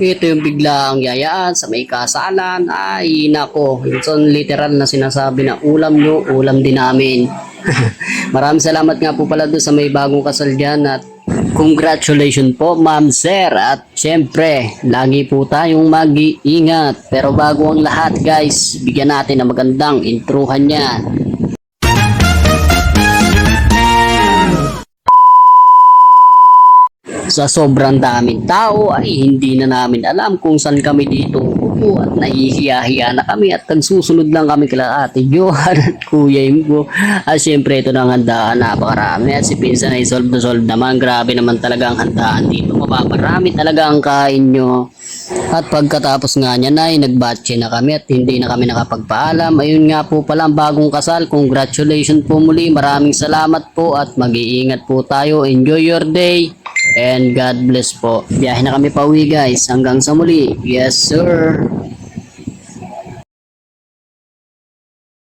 Ito yung biglang yayaan sa may kasalan. Ay, nako. Ito literal na sinasabi na ulam nyo, ulam din namin. Maraming salamat nga po pala doon sa may bagong kasal dyan at congratulations po ma'am sir at syempre lagi po tayong mag-iingat pero bago ang lahat guys bigyan natin ng magandang introhan yan. Sa sobrang daming tao ay hindi na namin alam kung saan kami dito upo at nahihiya-hiya na kami at nagsusunod lang kami kila Ate Johan at Kuya Imgo. At syempre ito na ang handaan, napakarami at si Pinsan ay solve na solve naman. Grabe naman talaga ang handaan dito, mapaparami talaga ang kain nyo. At pagkatapos nga niya ay nagbatche na kami at hindi na kami nakapagpaalam. Ayun nga po pala ang bagong kasal. Congratulations po muli. Maraming salamat po at mag-iingat po tayo. Enjoy your day. And God bless po. Biyahe na kami pauwi guys. Hanggang sa muli. Yes sir.